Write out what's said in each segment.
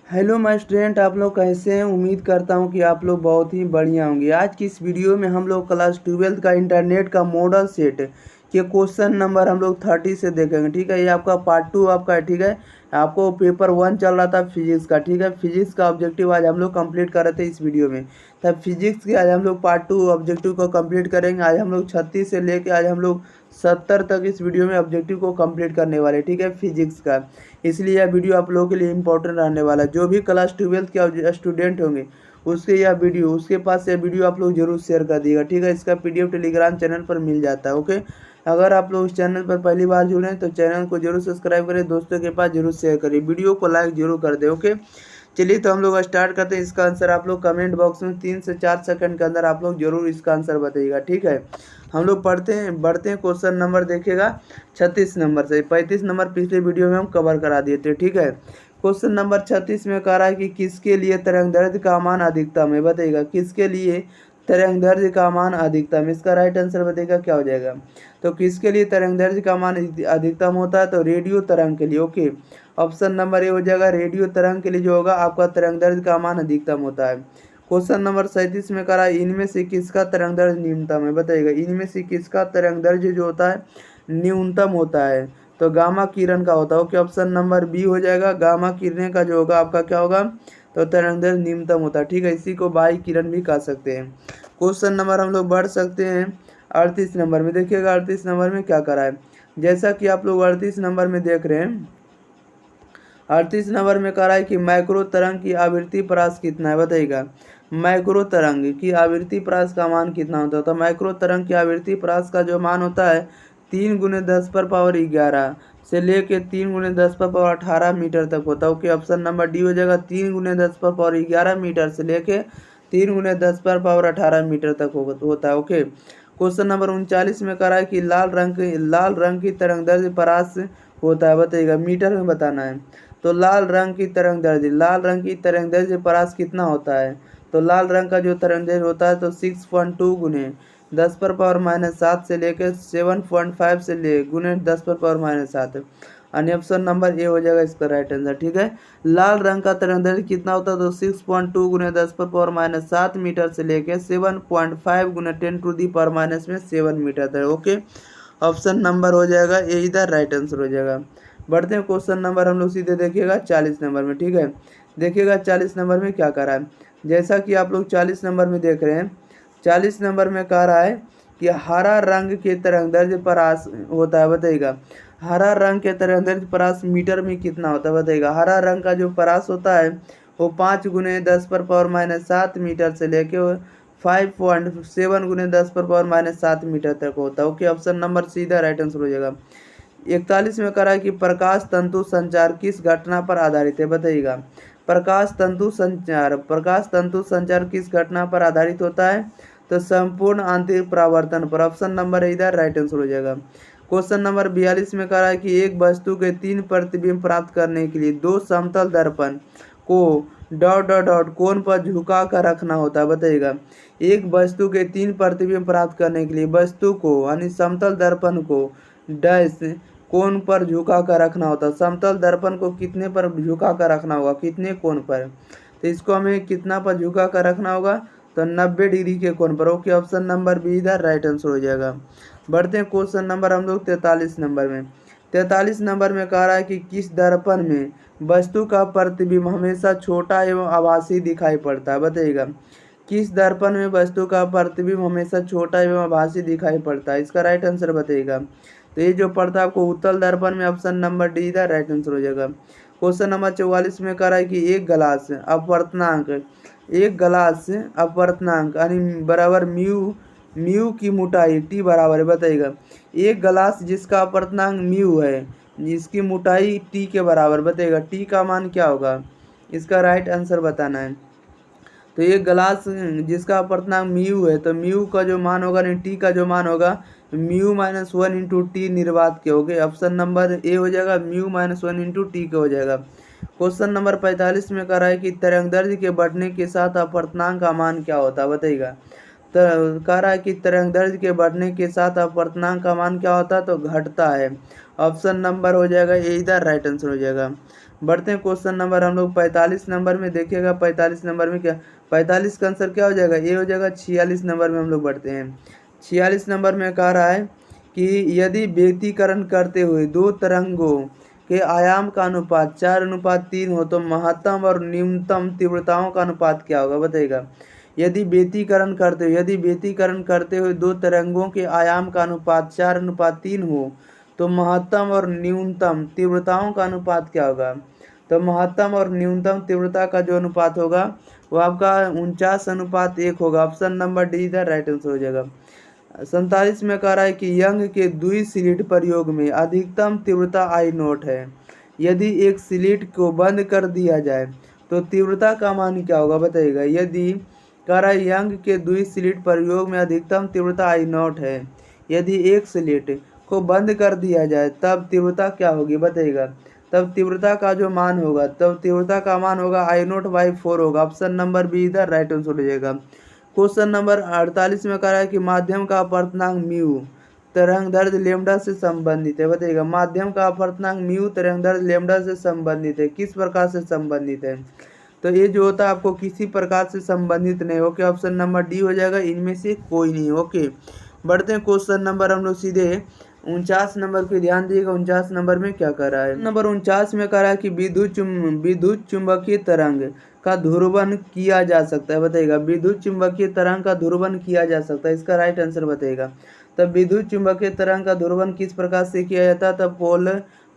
Hello my student, आप लोग कैसे हैं। उम्मीद करता हूं कि आप लोग बहुत ही बढ़िया होंगे। आज की इस वीडियो में हम लोग क्लास 12 का इंटरनेट का मॉडल सेट के क्वेश्चन नंबर हम लोग 30 से देखेंगे। ठीक है, ये आपका पार्ट 2 आपका है। ठीक है, आपको पेपर 1 चल रहा था फिजिक्स का। ठीक है, फिजिक्स का ऑब्जेक्टिव आज हम लोग कंप्लीट कर रहे थे इस वीडियो में। तब फिजिक्स के आज हम लोग पार्ट 2 ऑब्जेक्टिव को कंप्लीट करेंगे। आज हम लोग 36 से लेके आज हम लोग 70 तक इस वीडियो में ऑब्जेक्टिव को कंप्लीट करने वाले। ठीक है, फिजिक्स का, इसलिए यह वीडियो आप लोगों के लिए इंपॉर्टेंट रहने वाला है। जो भी क्लास 12 के स्टूडेंट होंगे उसके पास यह वीडियो आप लोग जरूर शेयर कर दिएगा। ठीक है, इसका PDF टेलीग्राम चैनल पर मिल जाता है। ओके, अगर आप लोग इस चैनल पर पहली बार जुड़े हैं तो चैनल को जरूर सब्सक्राइब करें, दोस्तों के पास जरूर शेयर करें, वीडियो को लाइक जरूर कर दें। ओके, चलिए तो हम लोग स्टार्ट करते हैं। इसका आंसर आप लोग कमेंट बॉक्स में 3 से 4 सेकंड के अंदर आप लोग जरूर इसका आंसर बताइएगा। ठीक है, हम लोग बढ़ते हैं क्वेश्चन नंबर देखिएगा 36 नंबर से। 35 नंबर पिछले वीडियो में हम कवर करा दिए थे। ठीक है, क्वेश्चन नंबर 36 में कह रहा है कि किसके लिए तरंगदैर्घ्य का मान अधिकतम है, बताइएगा किसके लिए तरंगदैर्घ्य का मान अधिकतम। इसका राइट आंसर बताइएगा क्या हो जाएगा। तो किसके लिए तरंगदैर्घ्य का मान अधिकतम होता है, तो रेडियो तरंग के लिए। ओके, ऑप्शन नंबर ए हो जाएगा। रेडियो तरंग के लिए जो होगा आपका तरंगदैर्घ्य का मान अधिकतम होता है। क्वेश्चन नंबर 37 में कह रहा है इनमें से किसका तरंगदैर्घ्य न्यूनतम है, बताइएगा इनमें से किसका तरंगदैर्घ्य जो होता है न्यूनतम होता है। तो गामा किरण का होता है। ओके, ऑप्शन नंबर बी हो जाएगा। गामा किरण का जो होगा आपका क्या होगा, तो तरंगदैर्घ्य न्यूनतम होता है। ठीक है, इसी को बाह्य किरण भी कह सकते हैं। क्वेश्चन नंबर हम लोग बढ़ सकते हैं 38 नंबर में। देखिएगा 38 नंबर में क्या करा है। जैसा कि आप लोग 38 नंबर में देख रहे हैं, 38 नंबर में कह रहा है कि माइक्रो तरंग की आवृत्ति परास कितना है, बताइएगा माइक्रो तरंग की आवृत्ति परास का मान कितना होता है। तो माइक्रो तरंग की आवृत्ति परास का जो मान होता है 3 × 10⁻11 से लेके 3 × 10⁻18 मीटर तक होता है। ओके, ऑप्शन नंबर डी हो जाएगा। 3 × 10⁻11 मीटर से लेके 3 × 10⁻18 मीटर तक होता है। ओके, क्वेश्चन नंबर 39 में कह रहा है कि लाल रंग की तरंगदैर्घ्य परास होता है, बताइएगा मीटर में बताना है। तो लाल रंग की तरंगदैर्घ्य परास कितना होता है। तो लाल रंग का जो तरंगदैर्घ्य होता है तो 6.2 × 10⁻⁻7 से लेकर 7.5 से ले गुने 10⁻⁻7, यानी ऑप्शन नंबर ए हो जाएगा इसका राइट आंसर। ठीक है, लाल रंग का तरंगदैर्घ्य कितना होता है, तो 6.2 × 10⁻⁻7 मीटर से लेकर 7.5 × 10⁻⁻7 मीटर तक। ओके, ऑप्शन नंबर हो जाएगा ए इधर राइट आंसर हो जाएगा। बढ़ते हैं क्वेश्चन नंबर हम लोग सीधे देखिएगा 40 नंबर में। ठीक है, देखिएगा 40 नंबर में क्या कर रहा है। जैसा कि आप लोग 40 नंबर में देख रहे हैं, 40 नंबर में कह रहा है कि हरा रंग के तरंगदैर्घ्य परास होता है, बताइएगा हरा रंग के तरंगदैर्घ्य परास मीटर में कितना होता है, बताइएगा हरा रंग का जो परास होता है वो 5 × 10⁻⁻7 मीटर से लेके 5.7 × 10⁻⁻7 मीटर तक होता है। ओके, ऑप्शन नंबर सीधा राइट आंसर हो जाएगा। 41 में कह रहा है कि प्रकाश तंतु संचार किस घटना पर आधारित है, बताइएगा प्रकाश तंतु संचार किस घटना पर आधारित होता है, तो संपूर्ण आंतरिक परावर्तन पर। ऑप्शन नंबर इधर राइट आंसर हो जाएगा। क्वेश्चन नंबर 42 में कह रहा है कि एक वस्तु के 3 प्रतिबिंब प्राप्त करने के लिए 2 समतल दर्पण को ... कोण पर झुका कर रखना होता है, बताइएगा एक वस्तु के 3 प्रतिबिंब प्राप्त करने के लिए वस्तु को यानी समतल दर्पण को डैश कोण पर झुका कर रखना होता है। समतल दर्पण को कितने पर झुका कर रखना होगा, कितने कोण पर, तो इसको हमें कितना पर झुका कर रखना होगा, तो 90 डिग्री के कोण पर। ओके, ऑप्शन नंबर बी इधर राइट आंसर हो जाएगा। बढ़ते हैं क्वेश्चन नंबर हम लोग 43 नंबर में। 43 नंबर में कह रहा है कि किस दर्पण में वस्तु का प्रतिबिंब हमेशा छोटा एवं आभासी दिखाई पड़ता है, बताइएगा किस दर्पण में वस्तु का प्रतिबिंब हमेशा छोटा एवं आभासी दिखाई पड़ता है। इसका राइट आंसर बताइएगा। तो ये जो पड़ता है आपको उत्तल दर्पण में। ऑप्शन नंबर डी इधर राइट आंसर हो जाएगा। क्वेश्चन नंबर 44 में कह रहा है कि एक गिलास अपवर्तनांक यानी बराबर म्यू की मोटाई टी बराबर है, बताइएगा एक गिलास जिसका अपवर्तनांक म्यू है जिसकी मोटाई टी के बराबर, बताइएगा टी का मान क्या होगा, इसका राइट आंसर बताना है। तो ये गिलास जिसका अपवर्तनांक म्यू है तो म्यू का जो मान होगा नहीं टी का जो मान होगा μ-1 × टी निर्वात के हो गए। ऑप्शन नंबर ए हो जाएगा μ-1 × टी के हो जाएगा। क्वेश्चन नंबर 45 में कह रहा है कि तरंगदैर्घ्य के बढ़ने के साथ अपवर्तनांक का मान क्या होता है, बताइएगा तो कह रहा है कि तरंगदैर्घ्य के बढ़ने के साथ अपवर्तनांक का मान क्या होता है, तो घटता है। ऑप्शन नंबर हो जाएगा ए इधर राइट आंसर हो जाएगा। बढ़ते हैं क्वेश्चन नंबर हम लोग 45 नंबर में। देखिएगा 45 नंबर में क्या, 45 का आंसर क्या हो जाएगा, ये हो जाएगा। 46 नंबर में हम लोग बढ़ते हैं। 46 नंबर में कह रहा है कि यदि व्यक्तीकरण करते हुए दो तरंगों के आयाम का अनुपात 4:3 हो तो महत्तम और न्यूनतम तीव्रताओं का अनुपात क्या होगा, बताइएगा। यदि व्यक्तीकरण करते हुए दो तरंगों के आयाम का अनुपात 4:3 हो तो महत्तम और न्यूनतम तीव्रताओं का अनुपात क्या होगा। तो महत्तम और न्यूनतम तीव्रता का जो अनुपात होगा वो आपका 49:1 होगा। ऑप्शन नंबर डी इधर राइट आंसर हो जाएगा। 47 में कह रहा है कि यंग के द्विस्लिट प्रयोग में अधिकतम तीव्रता आई नॉट है। यदि एक स्लिट को बंद कर दिया जाए तो तीव्रता का मान क्या होगा, बताइएगा। यदि कह रहा है यंग के द्विस्लिट प्रयोग में अधिकतम तीव्रता आई नॉट है, यदि एक स्लिट को बंद कर दिया जाए तब तीव्रता क्या होगी, बताइएगा। तब तीव्रता का जो मान होगा, तब तीव्रता का मान होगा I0/4 होगा। ऑप्शन नंबर बी इधर राइट आंसर हो जाएगा। क्वेश्चन नंबर 48 में कह रहा है कि माध्यम का अपवर्तनांक म्यू तरंगदैर्घ्य लेमडा से संबंधित है, बताइएगा। माध्यम का अपवर्तनांक म्यू तरंगदैर्घ्य लेमडा से संबंधित है, किस प्रकार से संबंधित है। तो ये जो होता है आपको किसी प्रकार से संबंधित नहीं। ओके, ऑप्शन नंबर डी हो जाएगा, इनमें से कोई नहीं। ओके, बढ़ते हैं क्वेश्चन नंबर हम लोग सीधे 49 नंबर पे ध्यान दिएगा। 49 नंबर में क्या कर रहा है, नंबर 49 में कह रहा है कि विद्युत चुंबकीय तरंग का ध्रुवन किया जा सकता है, बताइएगा। विद्युत चुंबकीय तरंग का ध्रुवन किया जा सकता है, इसका राइट आंसर बताइएगा। तब विद्युत चुंबकीय तरंग का ध्रुवन किस प्रकार से किया जाता है, तब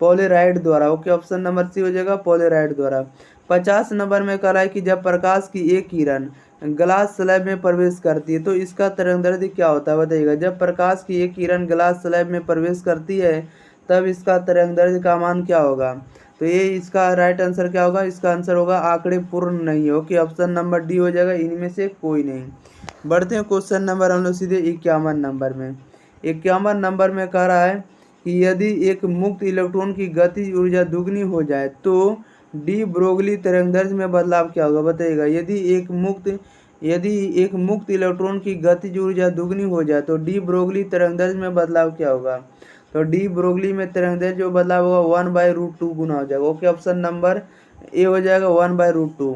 पोलेराइड द्वारा। ओके, ऑप्शन नंबर सी हो जाएगा, पोलेराइड द्वारा। 50 नंबर में कह रहा है कि जब प्रकाश की एक किरण ग्लास स्लैब में प्रवेश करती है तो इसका तरंगदैर्घ्य क्या होता है, बताइएगा। जब प्रकाश की एक किरण ग्लास स्लैब में प्रवेश करती है तब इसका तरंगदैर्घ्य का मान क्या होगा। तो ये इसका राइट आंसर क्या होगा, इसका आंसर होगा आंकड़े पूर्ण नहीं हो। कि ऑप्शन नंबर डी हो जाएगा, इनमें से कोई नहीं। बढ़ते हैं क्वेश्चन नंबर हम लोग सीधे 51 नंबर में। 51 नंबर में कह रहा है कि यदि एक मुक्त इलेक्ट्रॉन की गतिज ऊर्जा दुगनी हो जाए तो डी ब्रोगली तरंगदैर्घ्य में बदलाव क्या होगा, बताइएगा। यदि एक मुक्त इलेक्ट्रॉन की गतिज ऊर्जा दुगनी हो जाए तो डी ब्रोगली तरंगदैर्घ्य में बदलाव क्या होगा। तो डी ब्रोगली में तरंगदैर्घ्य जो बदलाव होगा 1/√2 गुना हो जाएगा। ओके, ऑप्शन नंबर ए हो जाएगा 1/√2।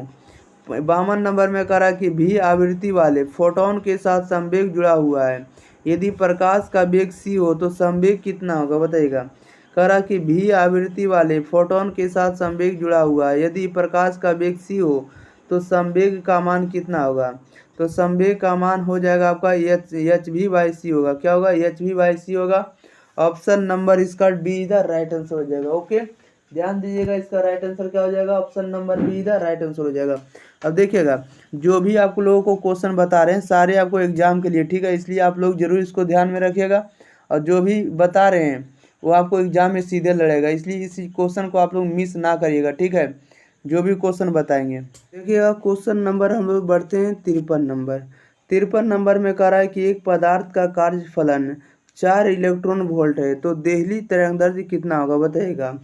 52 नंबर में कह रहा है कि भी आवृत्ति वाले फोटोन के साथ संवेग जुड़ा हुआ है। यदि प्रकाश का वेग c हो तो संवेग कितना होगा, बताइएगा। कह रहा कि भी आवृत्ति वाले फोटोन के साथ संवेग जुड़ा हुआ है। यदि प्रकाश का वेग c हो तो संवेग का मान कितना होगा। तो संवेग का मान हो जाएगा आपका hv/c होगा। क्या होगा, hv/c होगा। ऑप्शन नंबर इसका डी इधर राइट आंसर हो जाएगा। ओके, ध्यान दीजिएगा, इसका राइट आंसर क्या हो जाएगा, ऑप्शन नंबर बी इधर राइट आंसर हो जाएगा। अब देखिएगा, जो भी आप लोगों को क्वेश्चन बता रहे हैं सारे आपको एग्जाम के लिए, ठीक है, इसलिए आप लोग जरूर इसको ध्यान में रखिएगा। और जो भी बता रहे हैं वो आपको एग्जाम में सीधे लड़ेगा, इसलिए इस क्वेश्चन को आप लोग मिस ना करिएगा, ठीक है, जो भी क्वेश्चन बताएंगे। देखिएगा क्वेश्चन नंबर हम लोग बढ़ते हैं 53 नंबर। 53 नंबर में कह रहा है कि एक पदार्थ का कार्यफलन 4 इलेक्ट्रॉन वोल्ट है तो देहली तरंगदैर्घ्य कितना होगा, बताइएगा।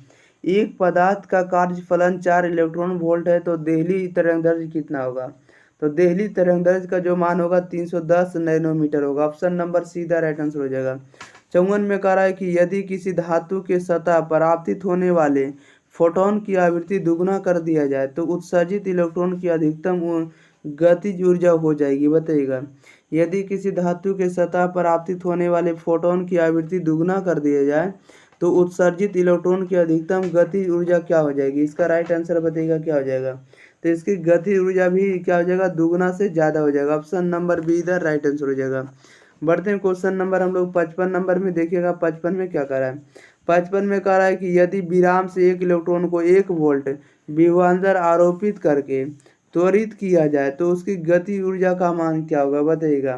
एक पदार्थ का कार्यफलन 4 इलेक्ट्रॉन वोल्ट है तो देहली तरंगदैर्घ्य कितना होगा। तो देहली तरंगदैर्घ्य का जो मान होगा 310 नैनोमीटर होगा। ऑप्शन नंबर सीधा राइट आंसर हो जाएगा। 54 में कह रहा है कि यदि किसी धातु के सतह पर आपतित होने वाले फोटोन की आवृत्ति दुगुना कर दिया जाए तो उत्सर्जित इलेक्ट्रॉन की अधिकतम गतिज ऊर्जा हो जाएगी, बताइएगा। यदि किसी धातु के सतह पर आपतित होने वाले फोटोन की आवृत्ति दुगुना कर दिया जाए तो उत्सर्जित इलेक्ट्रॉन की अधिकतम गतिज ऊर्जा क्या हो जाएगी। इसका राइट आंसर बताइएगा क्या हो जाएगा। तो इसकी गतिज ऊर्जा भी क्या हो जाएगा, दुगुना से ज़्यादा हो जाएगा। ऑप्शन नंबर बी इधर राइट आंसर हो जाएगा। बढ़ते हैं क्वेश्चन नंबर हम लोग 55 नंबर में। देखिएगा 55 में क्या कर रहा है। 55 में कह रहा है कि यदि विराम से एक इलेक्ट्रॉन को 1 वोल्ट विभवांतर आरोपित करके त्वरित किया जाए तो उसकी गति ऊर्जा का मान क्या होगा, बताइएगा।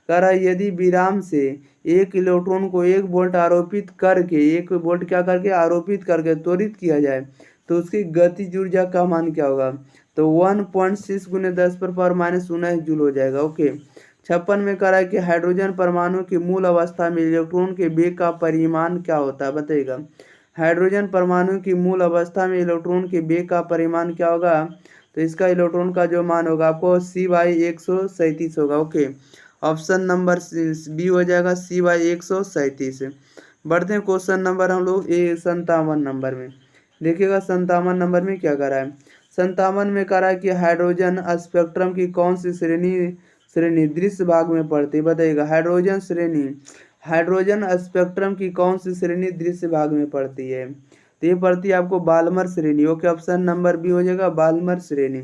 कह रहा है यदि विराम से एक इलेक्ट्रॉन को 1 वोल्ट आरोपित करके 1 वोल्ट क्या करके आरोपित करके त्वरित किया जाए तो उसकी गतिज ऊर्जा का मान क्या होगा। तो 1.6 × 10⁻⁻19 जूल हो जाएगा। ओके, 56 में कह रहा है कि हाइड्रोजन परमाणु की मूल अवस्था में इलेक्ट्रॉन के वेग का परिमाण क्या होता है, बताइएगा। हाइड्रोजन परमाणु की मूल अवस्था में इलेक्ट्रॉन के वेग का परिमाण क्या होगा। तो इसका इलेक्ट्रॉन का जो मान होगा आपको c/137 होगा। ओके, ऑप्शन नंबर बी हो जाएगा c/137। बढ़ते हैं क्वेश्चन नंबर हम लोग 57 नंबर में। देखिएगा 57 नंबर में क्या करा है। 57 में करा है कि हाइड्रोजन स्पेक्ट्रम की कौन सी श्रेणी श्रेणी दृश्य भाग में पड़ती है, बताइएगा। हाइड्रोजन स्पेक्ट्रम की कौन सी श्रेणी दृश्य भाग में पड़ती है, तो ये पड़ती है आपको बाल्मर श्रेणी। ओके, ऑप्शन नंबर बी हो जाएगा, बाल्मर श्रेणी।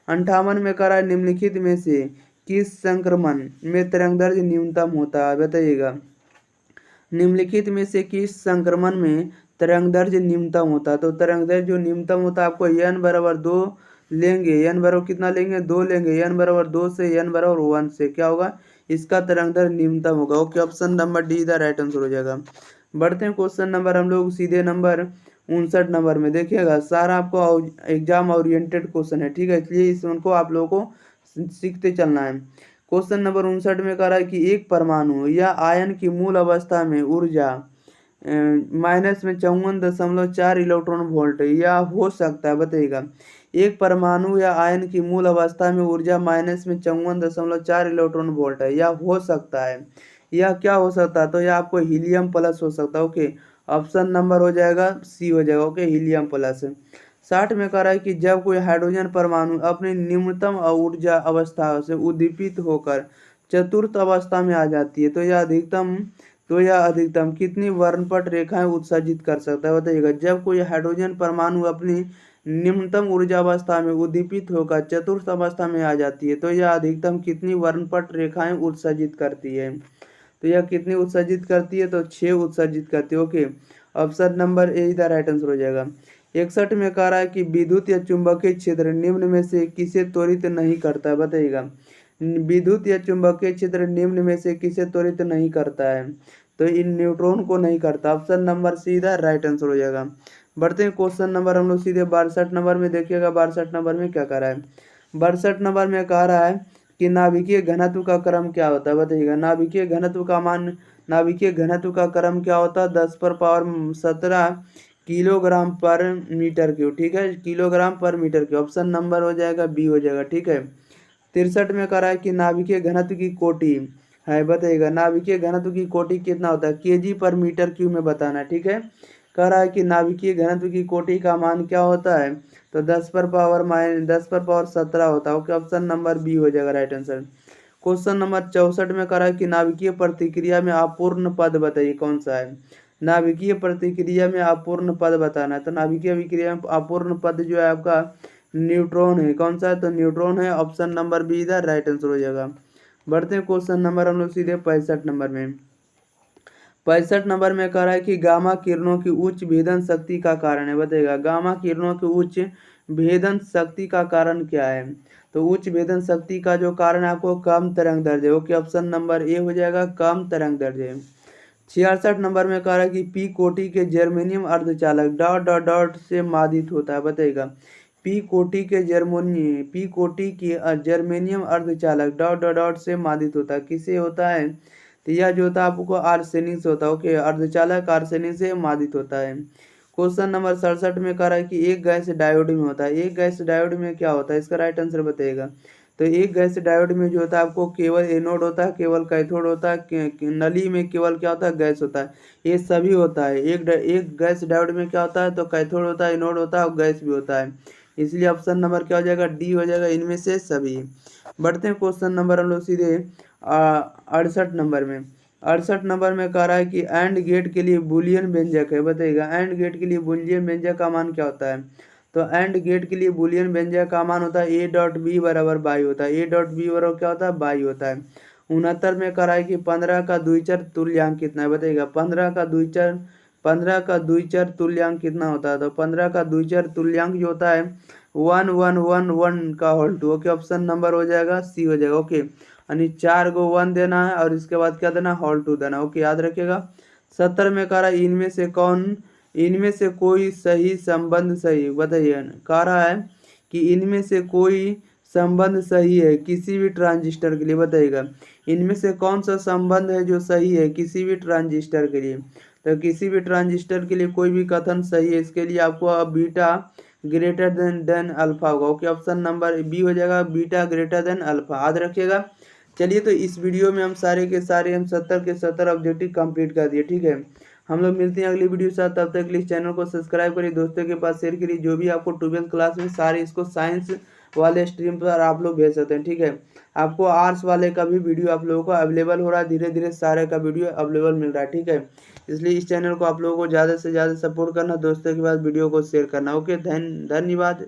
58 में करा है निम्नलिखित में से किस संक्रमण में तरंगदैर्घ्य न्यूनतम होता है, बताइएगा। निम्नलिखित में से किस संक्रमण में तरंगदैर्घ्य न्यूनतम होता है, तो तरंगदैर्घ्य जो न्यूनतम होता है आपको n बराबर 2 लेंगे, n बराबर कितना लेंगे 2 लेंगे, n बराबर 2 से n बराबर 1 से क्या होगा, इसका तरंगदैर्घ्य न्यूनतम होगा। Okay, option number D the right answer हो जाएगा। बढ़ते हैं क्वेश्चन नंबर हम लोग सीधे नंबर 59 नंबर में। देखिएगा सारा आपको एग्जाम ओरिएंटेड क्वेश्चन है, ठीक है, इसलिए इसको आप लोगों को सीखते चलना है। क्वेश्चन नंबर 59 में कह रहा है कि एक परमाणु या आयन की मूल अवस्था में ऊर्जा -54.4 इलेक्ट्रॉन वोल्ट या हो सकता है, बताइएगा। एक परमाणु या आयन की मूल अवस्था में ऊर्जा -54.4 इलेक्ट्रॉन वोल्ट है या हो सकता है, या क्या हो सकता है, तो यह आपको हीलियम प्लस हो सकता है। ओके, ऑप्शन नंबर हो जाएगा सी हो जाएगा। Okay, helium plus. 60 में कह रहा है कि जब कोई हाइड्रोजन परमाणु अपनी निम्नतम ऊर्जा अवस्था से उद्दीपित होकर चतुर्थ अवस्था में आ जाती है तो यह अधिकतम कितनी वर्णपट रेखाएं उत्सर्जित कर सकता है, बताइएगा। जब कोई हाइड्रोजन परमाणु अपनी निम्नतम ऊर्जा अवस्था में उद्दीपित होकर चतुर्थ अवस्था में आ जाती है तो यह अधिकतम कितनी वर्णपट रेखाएं उत्सर्जित करती है, तो यह कितनी उत्सर्जित करती है, तो 6 उत्सर्जित करती है। Okay, option number A the right answer हो जाएगा। 61 में कह रहा है कि विद्युत या चुंबकीय क्षेत्र निम्न में से किसे त्वरित नहीं करता है, बताइएगा। विद्युत या चुंबकीय क्षेत्र निम्न में से किसे त्वरित नहीं करता है, तो इन न्यूट्रॉन को नहीं करता। Option number see the right answer हो जाएगा। बढ़ते हैं क्वेश्चन नंबर हम लोग सीधे 62 नंबर में। देखिएगा 62 नंबर में क्या कह रहा है। 62 नंबर में कह रहा है कि नाभिकीय घनत्व का क्रम क्या होता है, बताइएगा। नाभिकीय घनत्व का क्रम क्या होता है, 10⁻17 किलोग्राम पर मीटर क्यूब, ठीक है, किलोग्राम पर मीटर क्यूब। ऑप्शन नंबर हो जाएगा बी हो जाएगा, ठीक है। 63 में कह रहा है कि नाभिकीय घनत्व की कोटि है, बताइएगा। नाभिकीय घनत्व की कोटि कितना होता है, केजी पर मीटर क्यूब में बताना है, ठीक है। कह रहा है कि नाभिकीय घनत्व की कोटि का मान क्या होता है, तो 10⁻17 होता है। ओके, ऑप्शन नंबर बी हो जाएगा राइट आंसर। क्वेश्चन नंबर 64 में कह रहा है कि नाभिकीय प्रतिक्रिया में अपूर्ण पद बताइए कौन सा है। नाभिकीय प्रतिक्रिया में अपूर्ण पद बताना है, तो नाभिकीय विक्रिया में अपूर्ण पद जो है आपका न्यूट्रॉन है, कौन सा है, तो न्यूट्रॉन है। ऑप्शन नंबर बी इधर राइट आंसर हो जाएगा। बढ़ते हैं क्वेश्चन नंबर हम लोग सीधे 65 नंबर में। 65 नंबर में कह रहा है कि गामा किरणों की उच्च भेदन शक्ति का कारण है, बताइएगा। गामा किरणों की उच्च भेदन शक्ति का कारण क्या है, तो उच्च भेदन शक्ति का जो कारण है आपको कम तरंग दैर्ध्य। ओके, ऑप्शन नंबर ए हो जाएगा, कम तरंग दैर्ध्य। 66 नंबर में कह रहा है कि पी कोटि के जर्मेनियम अर्धचालक डॉट डॉट डॉट से मादित होता है, बताइएगा। पी कोटि के जर्मेनियम अर्धचालक डॉट डॉट डॉट से मादित होता है, किसे होता है, तो यह जो होता है आपको आर्सेनिक से होता है। ओके, अर्धचालक आर्सेनिक से मादित होता है। क्वेश्चन नंबर 67 में कह रहा है कि एक गैस डायोड में होता है। एक गैस डायोड में क्या होता है, इसका राइट आंसर बताइएगा। तो एक गैस डायोड में जो होता है आपको केवल एनोड होता है, केवल कैथोड होता है, नली में केवल क्या होता है, गैस होता है, ये सभी होता है। एक गैस डायोड में क्या होता है, तो कैथोड होता है, एनोड होता है और गैस भी होता है, इसलिए ऑप्शन नंबर क्या हो जाएगा, डी हो जाएगा, इनमें से सभी। बढ़ते हैं क्वेश्चन नंबर हम लोग सीधे 68 नंबर में। 68 नंबर में कह रहा है कि एंड गेट के लिए बुलियन व्यंजक है, बताइएगा। एंड गेट के लिए बुलियन व्यंजक का मान क्या होता है, तो एंड गेट के लिए बुलियन व्यंजक का मान होता है ए डॉट बी बराबर बाई होता है। ए डॉट बी बराबर क्या होता है, बाई होता है। 69 में कह रहा है कि 15 का द्विचर तुल्यांक कितना है, बताइएगा। 15 का द्विचर तुल्यांक कितना होता है, तो 15 का द्विचर तुल्यांक जो होता है 1111 का whole two. Okay, option number हो जाएगा सी हो जाएगा। ओके, यानी 4 को 1 देना है और इसके बाद क्या देना, होल टू देना। ओके, याद रखिएगा। 70 में कह रहा है इनमें से कोई सही संबंध सही, बताइए। कह रहा है कि इनमें से कोई संबंध सही है किसी भी ट्रांजिस्टर के लिए, बताइएगा। इनमें से कौन सा संबंध है जो सही है किसी भी ट्रांजिस्टर के लिए, तो किसी भी ट्रांजिस्टर के लिए कोई भी कथन सही है, इसके लिए आपको बीटा ग्रेटर देन अल्फा होगा। ओके, ऑप्शन नंबर बी हो जाएगा, बीटा ग्रेटर देन अल्फा, याद रखिएगा। चलिए, तो इस वीडियो में हम सारे के सारे 70 के 70 ऑब्जेक्टिव कंप्लीट कर दिए, ठीक है। हम लोग मिलते हैं अगली वीडियो के साथ, तब तक के लिए चैनल को सब्सक्राइब करिए, दोस्तों के पास शेयर करिए। जो भी आपको 12th क्लास में सारे इसको साइंस वाले स्ट्रीम पर आप लोग भेज सकते हैं, ठीक है। आपको आर्ट्स वाले का भी वीडियो आप लोगों को अवेलेबल हो रहा है, धीरे धीरे सारे का वीडियो अवेलेबल मिल रहा है, ठीक है। इसलिए इस चैनल को आप लोगों को ज़्यादा से ज़्यादा सपोर्ट करना, दोस्तों के पास वीडियो को शेयर करना। ओके, धन्यवाद।